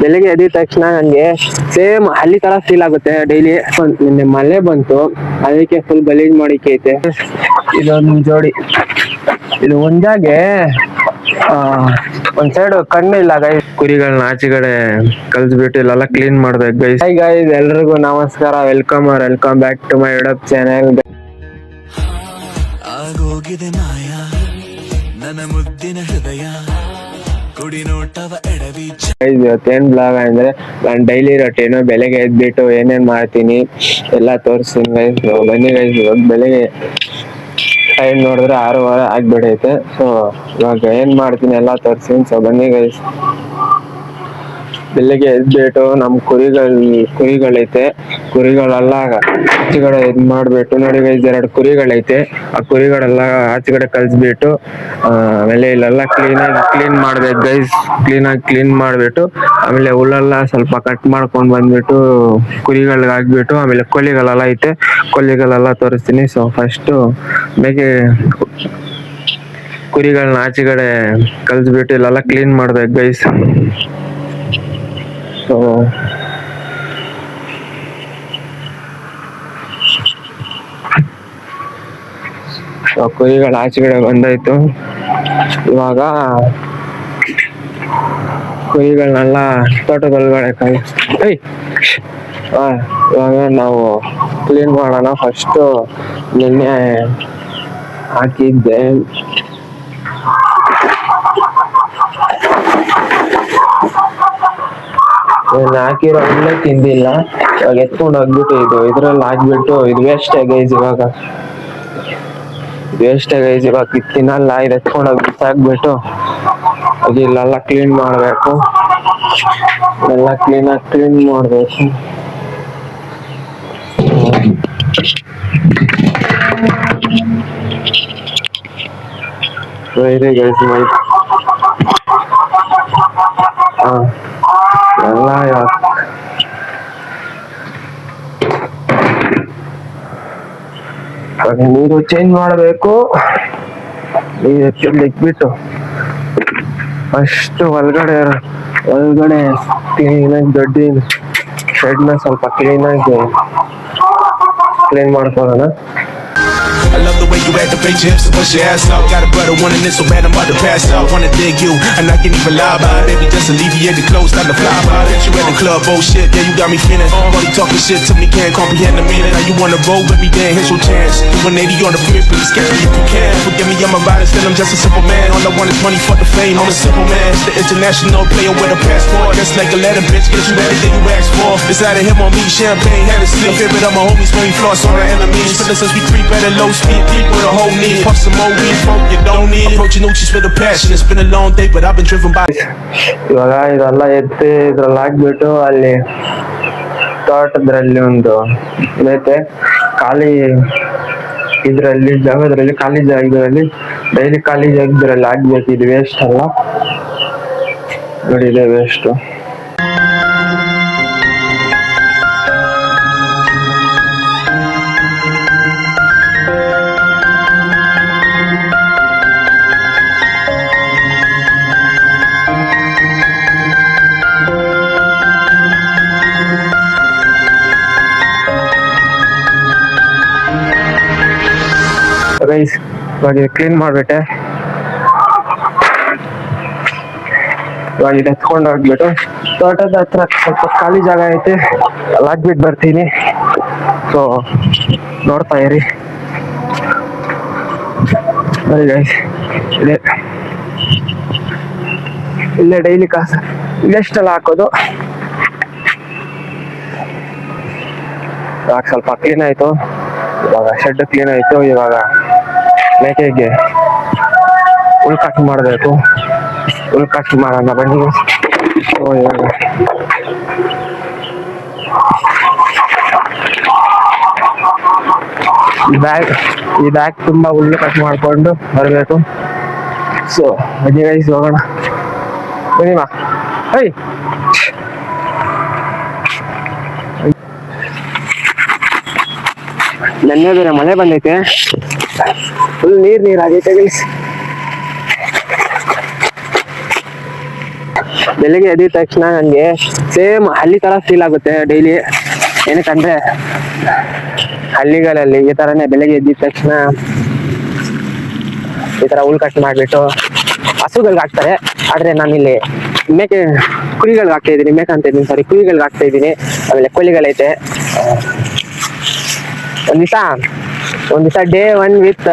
ಬೆಳಿಗ್ಗೆ ಎದ್ದ ತಕ್ಷಣ ನನಗೆ ಸೇಮ್ ಹಳ್ಳಿ ತರ ಫೀಲ್ ಆಗುತ್ತೆ ಡೈಲಿ. ನಿನ್ನೆ ಮಳೆ ಬಂತು, ಅದಕ್ಕೆ ಫುಲ್ ಗಲೀಜ್ ಮಾಡಿಕೆ ಐತೆ. ಇದೊಂದು ಜೋಡಿ, ಇದು ಒಂದಾಗೆ ಒಂದ್ ಸೈಡ್ ಕಣ್ಣು ಇಲ್ಲ ಗೈಸ್. ಕುರಿಗಳನ್ನ ಆಚೆಗಡೆ ಕಲ್ಸ್ಬಿಟ್ಟು ಇಲ್ಲೆಲ್ಲ ಕ್ಲೀನ್ ಮಾಡ್ಬೇಕು ಗೈಸ್. ಹೈ ಗೈಸ್, ಎಲ್ರಿಗೂ ನಮಸ್ಕಾರ, welcome back to my YouTube channel. ಆಗೋಗಿದೆ ಮಾಯ ನನ್ನ ಮುದ್ದಿನ ಹೃದಯ, ಕುಡಿ ನೋಟವ ಎಡವಿ. ಇವತ್ತೇನ್ ಬ್ಲಾಗ್ ಅಂದ್ರೆ ನಾನು ಡೈಲಿ ರೊಟೀನ್ ಬೆಳಗ್ಗೆ ಎದ್ಬಿಟ್ಟು ಏನೇನ್ ಮಾಡ್ತೀನಿ ಎಲ್ಲ ತೋರಿಸ್ತೀನಿ ಗೈಸ್. ಬನ್ನಿ ಗೈಸ್, ಇವಾಗ ಬೆಳಗ್ಗೆ ಟೈಮ್ ನೋಡಿದ್ರೆ 6:15 ಆಗ್ಬಿಡೈತೆ. ಸೊ ಇವಾಗ ಏನ್ ಮಾಡ್ತೀನಿ ಎಲ್ಲ ತೋರಿಸ್ತೀನಿ. ಸೊ ಬನ್ನಿ ಗೈಸ್, ಬೆಳಿಗ್ಗೆ ಎದ್ಬಿಟ್ಟು ನಮ್ ಕುರಿಗಳೈತೆ, ಕುರಿಗಳೆಲ್ಲ ಆಚೆಗಡೆ ಇದ್ ಮಾಡ್ಬಿಟ್ಟು ನೋಡಿ ಗೈಸ್, 2 ಕುರಿಗಳೈತೆ. ಆ ಕುರಿಗಳೆಲ್ಲ ಆಚೆಗಡೆ ಕಲ್ಸ್ಬಿಟ್ಟು ಆಮೇಲೆ ಇಲ್ಲೆಲ್ಲ ಕ್ಲೀನ್ ಮಾಡ್ಬೇಕು ಗೈಸ್. ಕ್ಲೀನ್ ಮಾಡ್ಬಿಟ್ಟು ಆಮೇಲೆ ಹುಲ್ಲೆಲ್ಲ ಸ್ವಲ್ಪ ಕಟ್ ಮಾಡ್ಕೊಂಡ್ ಬಂದ್ಬಿಟ್ಟು ಕುರಿಗಳಿಗೆ ಹಾಕ್ಬಿಟ್ಟು ಆಮೇಲೆ ಕೋಳಿಗಳೆಲ್ಲ ಐತೆ, ಕೋಳಿಗಳೆಲ್ಲ ತೋರಿಸ್ತೀನಿ. ಸೊ ಫಸ್ಟ್ ಬೇಗ ಕುರಿಗಳನ್ನ ಆಚೆಗಡೆ ಕಲ್ಸ್ಬಿಟ್ಟು ಇಲ್ಲೆಲ್ಲ ಕ್ಲೀನ್ ಮಾಡ್ಬೇಕು ಗೈಸ್. ಸೊ ಕುರಿಗಳ ಆಚೆಗಡೆ ಬಂದಾಯ್ತು. ಇವಾಗ ಕುರಿಗಳನ್ನೆಲ್ಲ ತೋಟದೊಳಗಡೆ ಇವಾಗ ನಾವು ಕ್ಲೀನ್ ಮಾಡೋಣ. ಫಸ್ಟ್ ನಿನ್ನೆ ಹಾಕಿದ್ದೆ, ಹಾಕಿರೋ ಒಳ್ಳೆ ತಿಂದಿಲ್ಲ. ಇವಾಗ ಎತ್ಕೊಂಡು ಹೋಗ್ಬಿಟ್ಟು ಇದ್ರಲ್ಲಿ ಹಾಕ್ಬಿಟ್ಟು ಇದು ವೇಸ್ಟ್ ಗೈಸ್. ಇವಾಗ ತಿನ್ನಲ್ಲ, ಇದು ಎತ್ಕೊಂಡು ಹೋಗಿ ಬಿಸಾಕ್ಬಿಟ್ಟು ಅದು ಇಲ್ಲೆಲ್ಲ ಕ್ಲೀನ್ ಮಾಡ್ಬೇಕು. ಎಲ್ಲ ಕ್ಲೀನ್ ಮಾಡ್ಬೇಕು. ಇದೆ ಗೈಸ್ ಎಲ್ಲ ನೀರು ಚೇಂಜ್ ಮಾಡಬೇಕು. ನೀರು ಇಕ್ಬಿಟ್ಟು ಅಷ್ಟು ಒಳಗಡೆ ಕ್ಲೀನಾಗಿ ದೊಡ್ಡ ಶೆಡ್ನ ಸ್ವಲ್ಪ ಕ್ಲೀನಾಗಿ ಕ್ಲೀನ್ ಮಾಡ್ಕೊಳ್ಳೋಣ. I love the way you act, the pay chips, push your ass out. Got a brother wanting this so bad I'm about to pass out. Wanna dig you, and I can't even lie about it. Baby, just alleviate the clothes, time to fly by. Hit you at the club, oh shit, yeah, you got me feeling. Money talking shit to me, can't comprehend the meaning. Now you wanna roll with me, then here's your chance. 180 on the flip, please catch me if you can. Forgive me, I'm a rider, still I'm just a simple man. All I want is money, fuck the fame, I'm a simple man. It's the international player with a passport. Just like a letter, bitch, get you anything you ask for. It's out of him on me, champagne, had to sleep. Favorite of my homies, when we floss on our enemies. Feeling since we creep at a low speed, deep with a whole need. Puff some more weed, smoke you don't need. Approaching Uchis with a passion, it's been a long day, but I've been driven by. ಇವಾಗ ಇದೆಲ್ಲ ಎತ್ತಿ ಇದ್ರಲ್ಲಿ ಹಾಕ್ಬಿಟ್ಟು ಅಲ್ಲಿ ತೋಟದ್ರಲ್ಲಿ ಒಂದು ಐತೆ ಖಾಲಿ ಜಾಗದಲ್ಲಿ ಖಾಲಿ ಜಾಗದಲ್ಲಿ ಡೈಲಿ ಖಾಲಿ ಜಾಗದಲ್ಲಿ ಹಾಕ್ಬೇಕು. ಇದು ವೇಸ್ಟ್ ಅಲ್ಲ ನೋಡಿ, ಇದೆ ವೇಸ್ಟ್. ಗೈಸ್ ಇವಾಗ ಕ್ಲೀನ್ ಮಾಡ್ಬಿಟ್ಟೆ. ಇವಾಗ ಇದು ಎತ್ಕೊಂಡು ಹೋಗ್ಬಿಟ್ಟು ತೋಟದ ಹತ್ರ ಸ್ವಲ್ಪ ಖಾಲಿ ಜಾಗ ಐತೆ, ಅಲ್ಲಿ ಹಾಕ್ಬಿಟ್ಟು ಬರ್ತೀನಿ. ಸೊ ನೋಡ್ತಾ ಇರಿ ಗೈಸ್. ಇಲ್ಲೇ ಡೈಲಿ ಕಾಸು ಇಷ್ಟೆಲ್ಲ ಹಾಕೋದು. ಇವಾಗ ಸ್ವಲ್ಪ ಕ್ಲೀನ್ ಆಯ್ತು, ಇವಾಗ ಶೆಡ್ ಕ್ಲೀನ್ ಆಯ್ತು. ಇವಾಗ ಮೇಕೆಗೆ ಹುಲ್ ಕಟ್ ಮಾಡಬೇಕು. ಹುಲ್ ಕಟ್ ಮಾಡೋಣ ಬನ್ನಿ. ಇವಾಗ ಈ ಬ್ಯಾಗ್ ತುಂಬಾ ಹುಲ್ಲು ಕಟ್ ಮಾಡ್ಕೊಂಡು ಬರಬೇಕು. ಸೊ ಬನ್ನಿ ಗೈಸ್ ಹೋಗೋಣ. ಬನ್ನಿಮಾ. ನೆನ್ನೆ ಬೇರೆ ಮಳೆ ಬಂದೈತೆ, ಫುಲ್ ನೀರ್ ಆಗೈತೆ ಗೈಸ್. ಬೆಳಿಗ್ಗೆ ಎದ್ದ ತಕ್ಷಣ ನನಗೆ ಸೇಮ್ ಹಳ್ಳಿ ತರ ಫೀಲ್ ಆಗುತ್ತೆ ಡೈಲಿ. ಏನಕ್ಕಂದ್ರೆ ಹಳ್ಳಿಗಳಲ್ಲಿ ಈ ತರನೇ ಬೆಳಿಗ್ಗೆ ಎದ್ದ ತಕ್ಷಣ ಈ ತರ ಹುಲ್ ಕಟ್ ಮಾಡ್ಬಿಟ್ಟು ಹಸುಗಳ್ಗೆ ಹಾಕ್ತಾರೆ. ಆದ್ರೆ ನಾನಿಲ್ಲಿ ಕುರಿಗಳ್ಗೆ ಹಾಕ್ತಾ ಇದೀನಿ, ಮೇಕೆ ಅಂತ ಇದೀನಿ, ಸಾರಿ ಕುರಿಗಳ್ಗೆ ಹಾಕ್ತಾ ಇದೀನಿ. ಆಮೇಲೆ ಕೋಳಿಗಳೈತೆ. ಒಂದ್ ದಿವಸ day 1 with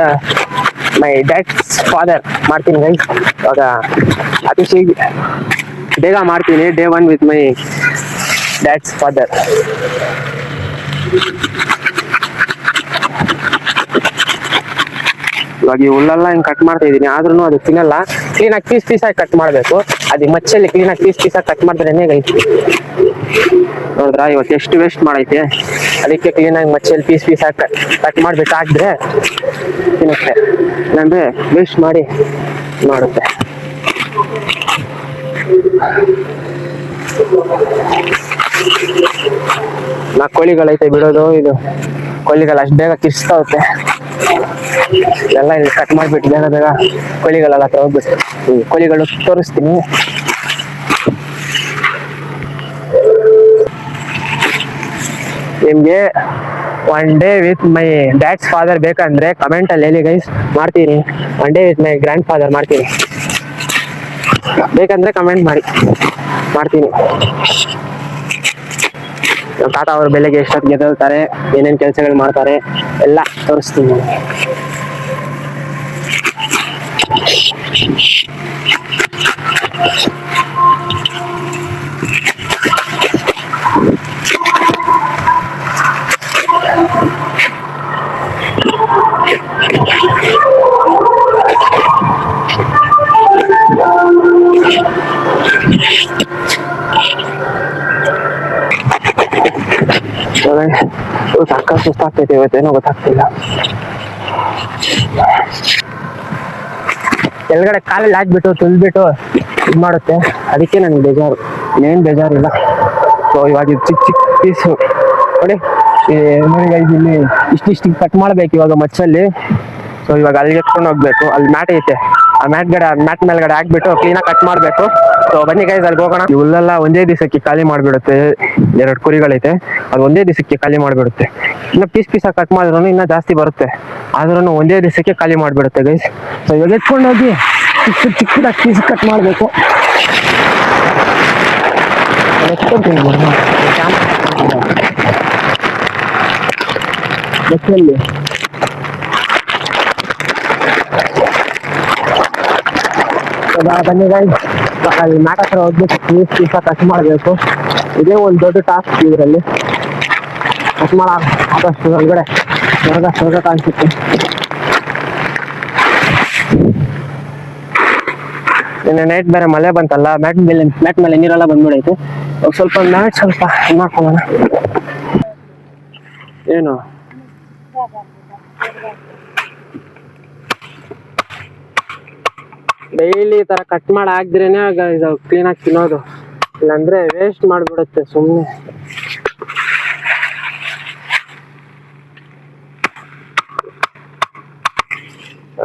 my dads father ಮಾಡ್ತೀನಿ ಗೈಸ್. ಇವಾಗ ಅತಿ ಬೇಗ ಮಾಡ್ತೀನಿ day 1 with my dads father. ಇವಾಗ ಈ ಹುಲ್ಲೆಲ್ಲ ಹಿಂಗ್ ಕಟ್ ಮಾಡ್ತಾ ಇದೀನಿ, ಆದ್ರೂ ಅದು ತಿನ್ನಲ್ಲ. ಕ್ಲೀನಾಗಿ ಪೀಸ್ ಆಗಿ ಕಟ್ ಮಾಡ್ಬೇಕು. ಅದು ಮಚ್ಚಲ್ಲಿ ಕ್ಲೀನಾಗಿ ಪೀಸ್ ಆಗಿ ಕಟ್ ಮಾಡಿದ್ರೇನೆ ಗೈಸ್. ನೋಡಿದ್ರ ಇವತ್ತು ಎಷ್ಟು ವೇಸ್ಟ್ ಮಾಡೈತೆ. ಅದಕ್ಕೆ ಕ್ಲೀನಾಗಿ ಮಚ್ಚಲ್ಲಿ ಪೀಸ್ ಆಗಿ ಕಟ್ ಮಾಡ್ಬಿಟ್ಟು ಹಾಕಿದ್ರೆ ತಿನ್ನುತ್ತೆ, ಇಲ್ಲಾಂದ್ರೆ ವೇಸ್ಟ್ ಮಾಡಿ ಮಾಡುತ್ತೆ. ಕೋಳಿಗಳೈತೆ ಬಿಡೋದು. ಇದು ಕೋಳಿಗಳು ಅಷ್ಟು ಬೇಗ ಕಿರ್ಸ್ತಾವತ್ತೆ. ಎಲ್ಲ ಇಲ್ಲಿ ಕಟ್ ಮಾಡ್ಬಿಟ್ಟು ಬೇಗ ಕೋಳಿಗಳೆಲ್ಲ ಹೋಗ್ಬಿಟ್ಟು ಕೋಳಿಗಳು ತೋರಿಸ್ತೀನಿ. ನಿಮ್ಗೆ 1 day with my dads father ಬೇಕಂದ್ರೆ ಕಮೆಂಟ್ ಅಲ್ಲಿ ಹೇಳಿ ಗೈಸ್, ಮಾಡ್ತೀನಿ. 1 day with my grand father ಮಾಡ್ತೀನಿ. ಬೇಕಂದ್ರೆ ಕಮೆಂಟ್ ಮಾಡಿ, ಮಾಡ್ತೀನಿ. ನಮ್ಮ ತಾತ ಅವರು ಬೆಳಗ್ಗೆ ಎಷ್ಟೊತ್ತಿಗೆ ಎದ್ದೇಳ್ತಾರೆ, ಏನೇನ್ ಕೆಲಸಗಳು ಮಾಡ್ತಾರೆ ಎಲ್ಲ ತೋರಿಸ್ತೀನಿ. ಸಾಕಷ್ಟು ಸುಸ್ತಾಗ್ತೈತೆ ಇವತ್ತೇನೋ ಗೊತ್ತಾಗ್ತಿಲ್ಲ. ಕೆಳಗಡೆ ಕಾಲಲ್ಲಿ ಹಾಕ್ಬಿಟ್ಟು ತುಲ್ಬಿಟ್ಟು ಇದು ಮಾಡುತ್ತೆ, ಅದಕ್ಕೆ ನನಗೆ ಬೇಜಾರು. ಇನ್ನೇನು ಬೇಜಾರಿಲ್ಲ. ಸೊ ಇವಾಗ ಚಿಕ್ಕ ಪೀಸು ನೋಡಿ, ಇಲ್ಲಿ ಇಷ್ಟಿಷ್ಟು ಕಟ್ ಮಾಡ್ಬೇಕು ಇವಾಗ ಮಚ್ಚಲ್ಲಿ. ಸೊ ಇವಾಗ ಅಲ್ಲಿಗೆ ಎತ್ಕೊಂಡು ಹೋಗ್ಬೇಕು. ಅಲ್ಲಿ ಮ್ಯಾಟ್ ಐತೆ, ಆ ಮ್ಯಾಟ್ ಮೇಲ್ಗಡೆ ಹಾಕ್ಬಿಟ್ಟು ಕ್ಲೀನಾಗಿ ಕಟ್ ಮಾಡ್ಬೇಕು. ಸೊ ಬನ್ನಿ ಗೈಸ್ ಅಲ್ಲಿ ಹೋಗೋಣ. ಇವೆಲ್ಲ ಒಂದೇ ದಿವಸಕ್ಕೆ ಖಾಲಿ ಮಾಡ್ಬಿಡುತ್ತೆ. 2 ಕುರಿಗಳೈತೆ, ಅದು ಒಂದೇ ದಿವಸಕ್ಕೆ ಖಾಲಿ ಮಾಡ್ಬಿಡುತ್ತೆ. ಇನ್ನು ಪೀಸ್ ಕಟ್ ಮಾಡಿದ್ರು ಇನ್ನೂ ಜಾಸ್ತಿ ಬರುತ್ತೆ, ಆದ್ರೂ ಒಂದೇ ದಿವಸಕ್ಕೆ ಖಾಲಿ ಮಾಡ್ಬಿಡುತ್ತೆ ಗೈಸ್. ಸೊ ಇವಾಗ ಎತ್ಕೊಂಡು ಹೋಗಿ ಚಿಕ್ಕದಾಗಿ ಪೀಸ್ ಕಟ್ ಮಾಡಬೇಕು. ಎತ್ಕೊಂತೀನಿ ಬಸ್ಸಲ್ಲಿ. ಬನ್ನಿ ಗೈಸ್, ಅಲ್ಲಿ ಮ್ಯಾಟ್ ಹತ್ರ ಹೋಗ್ಬಿಟ್ಟು ಪೀಸ ಕಟ್ ಮಾಡಬೇಕು. ಇದೇ ಒಂದು ದೊಡ್ಡ ಟಾಸ್ಕ್ ಇದರಲ್ಲಿ. ಕಟ್ ಮಾಡ ಆದಷ್ಟು ಒಳಗಡೆ ಸ್ವರ್ಗ ಕಾಣಿಸುತ್ತೆ. ನಿನ್ನೆ ನೈಟ್ ಬೇರೆ ಮಳೆ ಬಂತಲ್ಲ, ಮ್ಯಾಟ್ ಮೇಲೆ ನೀರೆಲ್ಲ ಬಂದ್ಬಿಡೈತೆ. ಸ್ವಲ್ಪ ಮ್ಯಾಟ್ ಸ್ವಲ್ಪ ಮಾಡ್ಕೊಳ್ಳೋಣ. ಏನು ಡೈಲಿ ಈ ತರ ಕಟ್ ಮಾಡಿ ಹಾಕ್ದ್ರೇನೆ ಇದು ಕ್ಲೀನಾಗಿ ತಿನ್ನೋದು, ಇಲ್ಲಾಂದ್ರೆ ವೇಸ್ಟ್ ಮಾಡ್ಬಿಡುತ್ತೆ ಸುಮ್ಮನೆ.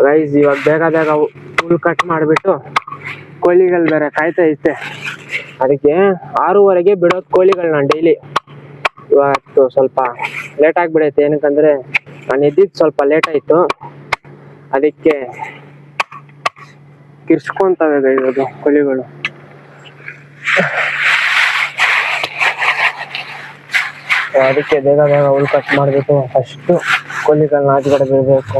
ಗೈಸ್ ಇವಾಗ ಬೇಗ ಹುಲ್ ಕಟ್ ಮಾಡಿಬಿಟ್ಟು ಕೋಳಿಗಳು ಬೇರೆ ಕಾಯ್ತಾ ಐತೆ. ಅದಕ್ಕೆ 6:30ಗೆ ಬಿಡೋದು ಕೋಳಿಗಳನ್ನ ಡೈಲಿ. ಇವತ್ತು ಸ್ವಲ್ಪ ಲೇಟ್ ಆಗಿಬಿಡೈತೆ, ಏನಕ್ಕಂದ್ರೆ ನಾನು ಎದ್ದಿದ್ದು ಸ್ವಲ್ಪ ಲೇಟ್ ಆಯ್ತು. ಅದಕ್ಕೆ ಕಿರ್ಸ್ಕೊಂತವೆ ಗೈಸ್ ಕೋಳಿಗಳು. ಅದಕ್ಕೆ ಬೇಗ ಹುಲ್ ಕಟ್ ಮಾಡಿಬಿಟ್ಟು ಫಸ್ಟು ಕೋಳಿಗಳನ್ನ ಆಚೆಗಡೆ ಬಿಡಬೇಕು.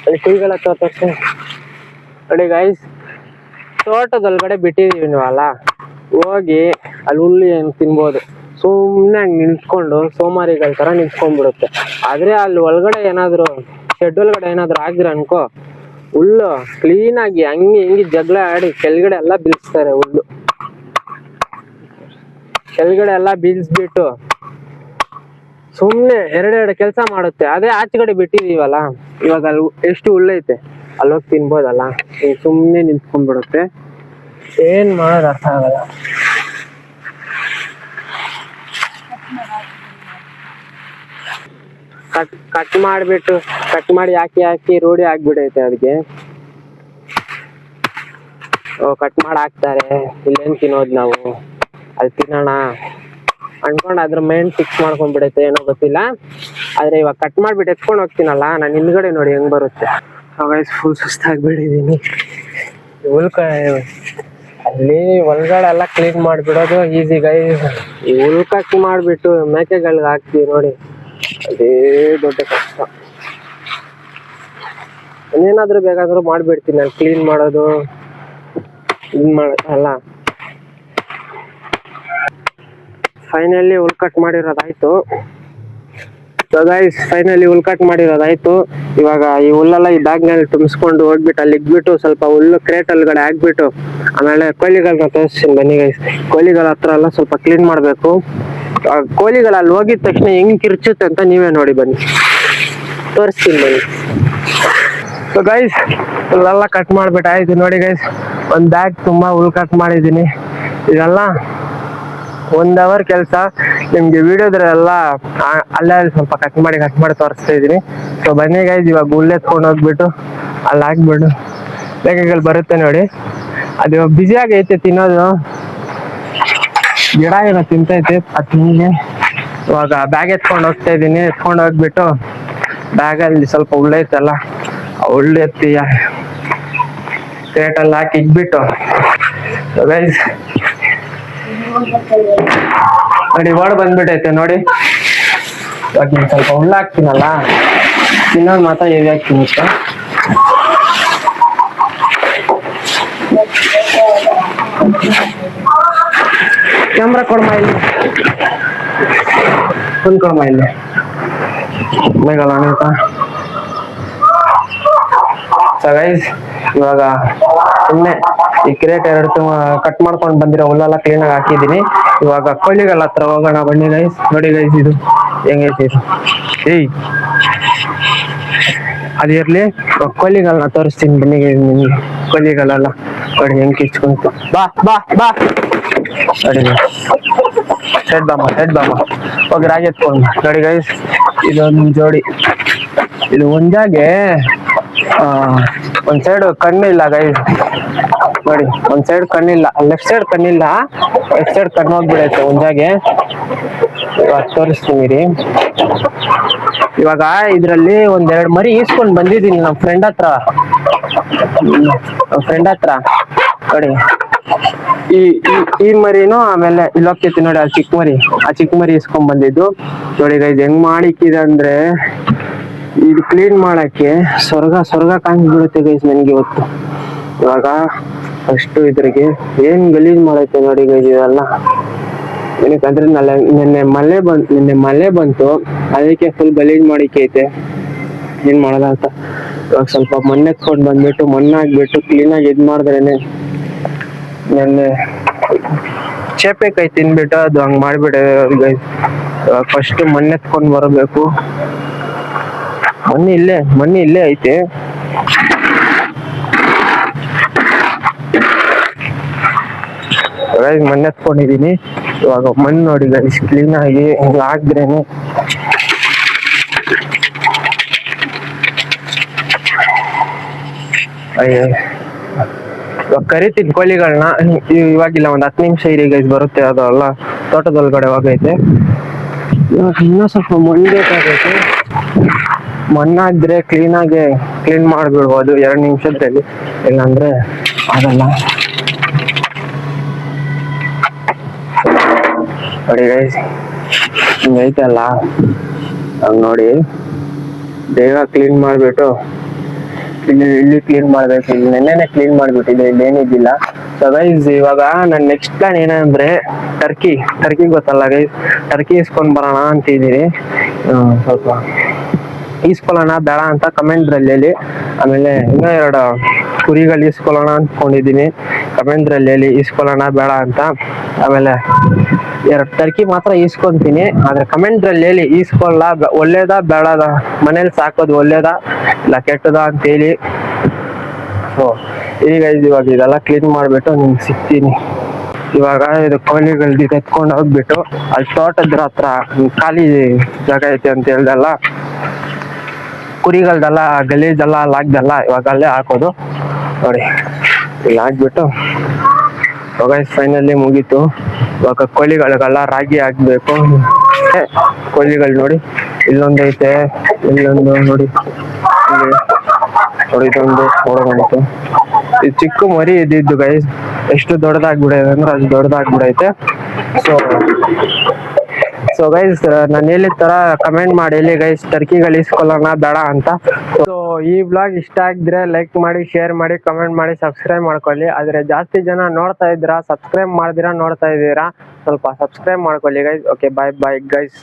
ಅಲ್ಲಿ ಕುರಿಗಳ ತೋರಿಸಿ ನೋಡಿ ಗೈಸ್, ತೋಟದೊಳಗಡೆ ಬಿಟ್ಟಿದೀವಿ ನೀವಲ್ಲ, ಹೋಗಿ ಅಲ್ಲಿ ಹುಲ್ಲು ಏನು ತಿನ್ಬೋದು. ಸುಮ್ಮನೆ ಹಂಗೆ ನಿಂತ್ಕೊಂಡು ಸೋಮಾರಿಗಳ ಥರ ನಿಂತ್ಕೊಂಡ್ಬಿಡುತ್ತೆ. ಆದರೆ ಅಲ್ಲಿ ಒಳಗಡೆ ಏನಾದರೂ ಶೆಡ್ ಒಳಗಡೆ ಏನಾದರೂ ಆಗಿದ್ರೆ ಅನ್ಕೋ, ಹುಲ್ಲು ಕ್ಲೀನಾಗಿ ಹಂಗೆ ಜಗಳ ಆಡಿ ಕೆಳಗಡೆ ಎಲ್ಲ ಬೀಳಿಸ್ತಾರೆ. ಹುಲ್ಲು ಕೆಳಗಡೆ ಎಲ್ಲ ಬೀಳಿಸ್ಬಿಟ್ಟು ಸುಮ್ಮನೆ 2 ಕೆಲಸ ಮಾಡುತ್ತೆ. ಅದೇ ಆಚೆಗಡೆ ಬಿಟ್ಟಿದೀವಲ್ಲ, ಇವಾಗ ಅಲ್ಲಿ ಎಷ್ಟು ಹುಲ್ಲೈತೆ ಅಲ್ಲೋಗಿ ತಿನ್ಬೋದಲ್ಲ. ಸುಮ್ಮನೆ ನಿಂತ್ಕೊಂಡ್ಬಿಡುತ್ತೆ, ಏನ್ ಮಾಡೋದು ಅರ್ಥ ಆಗಲ್ಲ. ಕಟ್ ಮಾಡಿ ಹಾಕಿ ರೂಢಿ ಆಗ್ಬಿಡೈತೆ ಅದಕ್ಕೆ. ಕಟ್ ಮಾಡಿ ಹಾಕ್ತಾರೆ, ಇಲ್ಲೇನ್ ತಿನ್ನೋದು ನಾವು, ಅಲ್ಲಿ ತಿನ್ನೋಣ ಅನ್ಕೊಂಡು ಅದ್ರ ಮೇನ್ ಫಿಕ್ಸ್ ಮಾಡ್ಕೊಂಡ್ಬಿಡೈತೆ, ಏನೋ ಗೊತ್ತಿಲ್ಲ. ಆದ್ರೆ ಇವಾಗ ಕಟ್ ಮಾಡ್ಬಿಟ್ಟು ಎತ್ಕೊಂಡು ಹೋಗ್ತೀನಲ್ಲ, ನಾನು ಹಿಂದ್ಗಡೆ ನೋಡಿ ಹೆಂಗ್ ಬರುತ್ತೆ. ಫುಲ್ ಸುಸ್ತಾಗ್ಬಿಟ್ಟಿದೀನಿ. ಅಲ್ಲಿ ಹೊಲ್ಗಡೆ ಎಲ್ಲ ಕ್ಲೀನ್ ಮಾಡ್ಬಿಡೋದು ಈಸಿ ಗೈಸ್. ಈ ಹುಲ್ಕಕ್ಕಿ ಮಾಡ್ಬಿಟ್ಟು ಮೇಕೆಗಳಿಗೆ ಹಾಕ್ತೀವಿ ನೋಡಿ, ಅದೇ ದೊಡ್ಡ ಕಷ್ಟ. ಏನಾದ್ರೂ ಬೇಕಾದ್ರೂ ಮಾಡ್ಬಿಡ್ತೀನಿ ನಾನು, ಕ್ಲೀನ್ ಮಾಡೋದು ಅಲ್ಲ. ಫೈನಲಿ ಹುಲ್ ಕಟ್ ಮಾಡಿರೋದಾಯ್ತು. ಸೊ ಗೈಸ್ ಫೈನಲಿ ಹುಲ್ ಕಟ್ ಮಾಡಿರೋದಾಯ್ತು. ಇವಾಗ ಈ ಹುಲ್ಲೆಲ್ಲ ಈ ಬ್ಯಾಗ್ನಲ್ಲಿ ತುಂಬಿಸ್ಕೊಂಡು ಹೋಗ್ಬಿಟ್ಟು ಅಲ್ಲಿ ಇಟ್ಬಿಟ್ಟು ಸ್ವಲ್ಪ ಹುಲ್ಲು ಕ್ರೇಟ್ ಒಳಗಡೆ ಹಾಕ್ಬಿಟ್ಟು ಆಮೇಲೆ ಕೋಳಿಗಳನ್ನ ತೋರಿಸ್ತೀನಿ ಬನ್ನಿ ಗೈಸ್. ಕೋಳಿಗಳ ಹತ್ರ ಎಲ್ಲ ಸ್ವಲ್ಪ ಕ್ಲೀನ್ ಮಾಡಬೇಕು. ಕೋಳಿಗಳು ಅಲ್ಲಿ ಹೋಗಿದ ತಕ್ಷಣ ಹೆಂಗ್ ಕಿರ್ಚುತ್ತೆ ಅಂತ ನೀವೇ ನೋಡಿ ಬನ್ನಿ, ತೋರಿಸ್ತೀನಿ ಬನ್ನಿ. ಸೊ ಗೈಸ್ ಹುಲ್ಲೆಲ್ಲ ಕಟ್ ಮಾಡ್ಬಿಟ್ಟು ಆಯ್ತು ನೋಡಿ ಗೈಸ್. ಒಂದು ಬ್ಯಾಗ್ ತುಂಬಾ ಹುಲ್ ಕಟ್ ಮಾಡಿದ್ದೀನಿ. ಇದೆಲ್ಲ 1 ಅವರ್ ಕೆಲಸ. ನಿಮ್ಗೆ ವಿಡಿಯೋದ್ರೆಲ್ಲ ಅಲ್ಲೇ ಸ್ವಲ್ಪ ಕಟ್ ಮಾಡಿ ತೋರಿಸ್ತಾ ಇದೀನಿ. ಸೊ ಬನ್ನಿ ಗೈಸ್, ಇವಾಗ ಹುಲ್ಲು ಎತ್ಕೊಂಡು ಹೋಗ್ಬಿಟ್ಟು ಅಲ್ಲಿ ಹಾಕ್ಬಿಟ್ಟು ಬೇಕಗಳು ಬರುತ್ತೆ ನೋಡಿ. ಅದು ಬಿಸಿ ಆಗೈತೆ ತಿನ್ನೋದು, ಗಿಡ ಏನೋ ತಿಂತೈತೆ ಅದು ತಿನ್ನಿ. ಇವಾಗ ಬ್ಯಾಗ್ ಎತ್ಕೊಂಡು ಹೋಗ್ತಾ ಇದೀನಿ. ಎತ್ಕೊಂಡು ಹೋಗ್ಬಿಟ್ಟು ಬ್ಯಾಗಲ್ಲಿ ಸ್ವಲ್ಪ ಹುಳ್ಳೈತಲ್ಲ, ಹುಳ್ಳು ಎತ್ತಿ ಕ್ರೇಟಲ್ಲಿ ಹಾಕಿ ಇಟ್ಬಿಟ್ಟು ಗೈಸ್ ನೋಡಿ ಓಡ್ ಬಂದ್ಬಿಟ್ಟೈತೆ ನೋಡಿ. ಇವಾಗ ಸ್ವಲ್ಪ ಹುಲ್ಲು ಹಾಕ್ತೀನಲ್ಲ, ತಿನ್ನೋದು ಮಾತ್ರ ಹೇಗೆ ಹಾಕ್ತೀನಿ ಇಷ್ಟ. ಕ್ಯಾಮ್ರಾ ಕೊಡಮ್ಮ ಇಲ್ಲಿ, ಕುಂದ್ಕೊಳಮ್ಮ ಇಲ್ಲಿ ಮೇಗಲ್ಲ ಆಯ್ತಾ. ಸೊ ಗೈಸ್ ಇವಾಗ ಸುಮ್ಮನೆ ಈ ಕ್ರೇಟ್ 2 ಕಟ್ ಮಾಡ್ಕೊಂಡು ಬಂದಿರೋ ಹುಲ್ಲೆಲ್ಲ ಕ್ಲೀನಾಗಿ ಹಾಕಿದ್ದೀನಿ. ಇವಾಗ ಕೋಳಿಗಳ ಹತ್ರ ಹೋಗೋಣ ಬನ್ನಿ ಗೈಸ್. ನೋಡಿ ಗೈಸ್ ಇದು ಹೆಂಗೈತಿ ಇದು. ಅದಿರ್ಲಿ, ಕೋಳಿಗಳನ್ನ ತೋರಿಸ್ತೀನಿ ಬನ್ನಿ ಗೈಸ್ ನಿಮ್ಗೆ. ಕೋಳಿಗಳೆಲ್ಲ ನೋಡಿ ಹೆಂಗ್ ಕಿಚ್ಕೊಂತು. ಬಾ ಬಾ ಬಾ ನೋಡಿ ಸೆಡ್ ಬಾಮ ಹೋಗಿ ರಾಗಿ ಎತ್ಕೊಂಡು ನೋಡಿ ಗೈಸ್. ಇದೊಂದು ಜೋಡಿ. ಇದು ಒಂದಾಗೆ ಒಂದ್ ಸೈಡ್ ಕಣ್ಣಿಲ್ಲ ಗೈಸ್ ನೋಡಿ, ಒಂದ್ ಸೈಡ್ ಕಣ್ಣಿಲ್ಲ, ಲೆಫ್ಟ್ ಸೈಡ್ ಕಣ್ಣಿಲ್ಲ, ರೈಟ್ ಸೈಡ್ ಕಣ್ಣು ಹೋಗ್ಬಿಡೈತೆ ಒಂದಾಗೆ. ಇವಾಗ ತೋರಿಸ್ತೀನಿ ರೀ. ಇವಾಗ ಇದ್ರಲ್ಲಿ 1-2 ಮರಿ ಈಸ್ಕೊಂಡ್ ಬಂದಿದ್ದೀನಿ ನಮ್ಮ ಫ್ರೆಂಡ್ ಹತ್ರ ನೋಡಿ. ಈ ಮರಿನೂ ಆಮೇಲೆ ಇಲ್ಲಿ ಹೋಗ್ತೈತಿ ನೋಡಿ, ಆ ಚಿಕ್ಕ ಮರಿ ಇಸ್ಕೊಂಡ್ ಬಂದಿದ್ದು ನೋಡಿ ಗೈಸ್. ಹೆಂಗ್ ಮಾಡಿಕ್ಕಿದೆ ಅಂದ್ರೆ ಇದು ಕ್ಲೀನ್ ಮಾಡಕ್ಕೆ ಸ್ವರ್ಗ ಕಾಣಿಸ್ಬಿಡುತ್ತೆ ಗೈಸ್ ನನಗೆ ಇವತ್ತು. ಇವಾಗ ಅಷ್ಟು ಇದ್ರಿಗೆ ಏನ್ ಗಲೀಜ್ ಮಾಡೈತೆ ನೋಡಿ ಗೈಸ್ ಇದೆಲ್ಲ. ಏನಕ್ಕಂದ್ರೆ ನಿನ್ನೆ ಮಳೆ ಬಂತು, ಅದಕ್ಕೆ ಫುಲ್ ಗಲೀಜ್ ಮಾಡಿಕೈತೆ. ಏನ್ ಮಾಡೋದ ಅಂತ ಇವಾಗ ಸ್ವಲ್ಪ ಮಣ್ಣು ಎತ್ಕೊಂಡು ಬಂದ್ಬಿಟ್ಟು ಮಣ್ಣು ಹಾಕ್ಬಿಟ್ಟು ಕ್ಲೀನಾಗಿ ಇದ್ ಮಾಡಿದ್ರೇನೆ. ನೆನ್ನೆ ಚೇಪೆ ಕೈ ತಿನ್ಬಿಟ್ಟು ಅದು ಹಂಗ್ ಮಾಡ್ಬಿಡ ಗೈಸ್. ಫಸ್ಟ್ ಮಣ್ಣು ಎತ್ಕೊಂಡು ಬರಬೇಕು. ಮಣ್ಣು ಇಲ್ಲೇ ಐತೆ. ಮಣ್ಣು ಎತ್ಕೊಂಡಿದೀನಿ. ಇವಾಗ ಮಣ್ಣು ನೋಡಿ ಗೈಸ್ ಕ್ಲೀನ್ ಆಗಿ ಹಿಂಗ ಹಾಕ್ದ್ರೇನೆ ಇವಾಗ ಕರಿತೀನಿ ಕೋಳಿಗಳನ್ನ. ಇವಾಗಿಲ್ಲ, 10 ನಿಮಿಷ ಇರಿ ಗೈಸ್, ಬರುತ್ತೆ. ಅದಲ್ಲ ತೋಟದೊಳಗಡೆ ಹೋಗೈತೆ. ಇವಾಗ ಇನ್ನೂ ಸ್ವಲ್ಪ ಮಣ್ಣು ಬೇಕಾಗೈತೆ. ಮಣ್ಣಾದ್ರೆ ಕ್ಲೀನ್ ಮಾಡ್ಬಿಡ್ಬೋದು 2 ನಿಮಿಷದಲ್ಲಿ, ಇಲ್ಲಾಂದ್ರೆ ಆಗಲ್ಲ ನೋಡಿ ಗೈಸ್. ಹಿಂಗೈತಲ್ಲ ಹಂಗ್ ನೋಡಿ ಬೇಗ ಕ್ಲೀನ್ ಮಾಡ್ಬಿಟ್ಟು ಇಲ್ಲಿ ಕ್ಲೀನ್ ಮಾಡ್ಬೇಕು. ಇಲ್ಲಿ ನೆನ್ನೆನೆ ಕ್ಲೀನ್ ಮಾಡ್ಬಿಟ್ಟಿದೆ, ಇಲ್ಲಿ ಏನಿದ್ದಿಲ್ಲ. ಸೊ ಗೈಸ್ ಇವಾಗ ನನ್ನ ನೆಕ್ಸ್ಟ್ ಪ್ಲಾನ್ ಏನಂದ್ರೆ ಟರ್ಕಿ ಗೊತ್ತಲ್ಲ ಗೈಸ್, ಟರ್ಕಿ ಇಸ್ಕೊಂಡ್ ಬರೋಣ ಅಂತಿದ್ದೀನಿ. ಸ್ವಲ್ಪ ಈಸ್ಕೊಳ್ಳೋಣ ಬೇಡ ಅಂತ ಕಮೆಂಟ್ರಲ್ಲಿ ಹೇಳಿ. ಆಮೇಲೆ ಇನ್ನೂ 2 ಕುರಿಗಳು ಈಸ್ಕೊಳ್ಳೋಣ ಅಂದ್ಕೊಂಡಿದ್ದೀನಿ. ಕಮೆಂಟ್ರಲ್ಲಿ ಈಸ್ಕೊಳ್ಳೋಣ ಬೇಡ ಅಂತ. ಆಮೇಲೆ 2 ಟರ್ಕಿ ಮಾತ್ರ ಈಸ್ಕೊಂತೀನಿ. ಆದ್ರೆ ಕಮೆಂಟ್ರಲ್ಲಿ ಹೇಳಿ ಒಳ್ಳೇದಾ ಬೇಡದ, ಮನೇಲಿ ಸಾಕೋದು ಒಳ್ಳೇದಾ ಇಲ್ಲ ಕೆಟ್ಟದ ಅಂತ ಹೇಳಿ. ಸೊ ಈಗ ಇವಾಗ ಇದೆಲ್ಲ ಕ್ಲೀನ್ ಮಾಡ್ಬಿಟ್ಟು ನಿಮ್ಗೆ ಸಿಗ್ತೀನಿ. ಇವಾಗ ಇದು ಕೋಳಿಗಳ್ದು ಎತ್ಕೊಂಡು ಹೋಗ್ಬಿಟ್ಟು ಅಲ್ಲಿ ತೋಟದ್ರ ಹತ್ರ ಖಾಲಿ ಜಾಗ ಐತೆ ಅಂತ ಹೇಳ್ದಲ್ಲ, ಕುರಿಗಳ್ದೆಲ್ಲ ಗಲೀಜೆಲ್ಲ ಅಲ್ಲಿ ಹಾಕ್ದಲ್ಲ, ಇವಾಗ ಅಲ್ಲೇ ಹಾಕೋದು ನೋಡಿ. ಇಲ್ಲಿ ಹಾಕ್ಬಿಟ್ಟು ಗೈಸ್ ಫೈನಲಿ ಮುಗೀತು. ಇವಾಗ ಕೋಳಿಗಳಿಗೆಲ್ಲ ರಾಗಿ ಹಾಕ್ಬೇಕು. ಕೋಳಿಗಳು ನೋಡಿ ಇಲ್ಲೊಂದು ಐತೆ, ಇಲ್ಲೊಂದು ನೋಡಿ, ಇಲ್ಲಿ ನೋಡಿ ಇದೊಂದು ಹೊರಗಂತು. ಇದು ಚಿಕ್ಕ ಮರಿ ಇದ್ದಿದ್ದು ಗೈಸ್, ಎಷ್ಟು ದೊಡ್ಡದಾಗ್ಬಿಡೈತೆ ಅಂದ್ರೆ ಅದು ದೊಡ್ಡದಾಗ್ಬಿಡೈತೆ. ಸೊ ಗೈಸ್ ನಾನು ಹೇಳಿದ ತರ ಕಮೆಂಟ್ ಮಾಡಿ ಹೇಳಿ ಗೈಸ್, ಟರ್ಕಿಗಳು ಇಸ್ಕೊಳ್ಳೋಣ ಬೇಡ ಅಂತ. ಸೊ ಈ ಬ್ಲಾಗ್ ಇಷ್ಟ ಆಗಿದ್ರೆ ಲೈಕ್ ಮಾಡಿ, ಶೇರ್ ಮಾಡಿ, ಕಮೆಂಟ್ ಮಾಡಿ, ಸಬ್ಸ್ಕ್ರೈಬ್ ಮಾಡ್ಕೊಳ್ಳಿ. ಆದ್ರೆ ಜಾಸ್ತಿ ಜನ ನೋಡ್ತಾ ಇದ್ದೀರಾ, ಸಬ್ಸ್ಕ್ರೈಬ್ ಮಾಡ್ದಿರಾ ನೋಡ್ತಾ ಇದ್ದೀರಾ, ಸ್ವಲ್ಪ ಸಬ್ಸ್ಕ್ರೈಬ್ ಮಾಡ್ಕೊಳ್ಳಿ ಗೈಸ್. ಓಕೆ, ಬಾಯ್ ಬಾಯ್ ಗೈಸ್.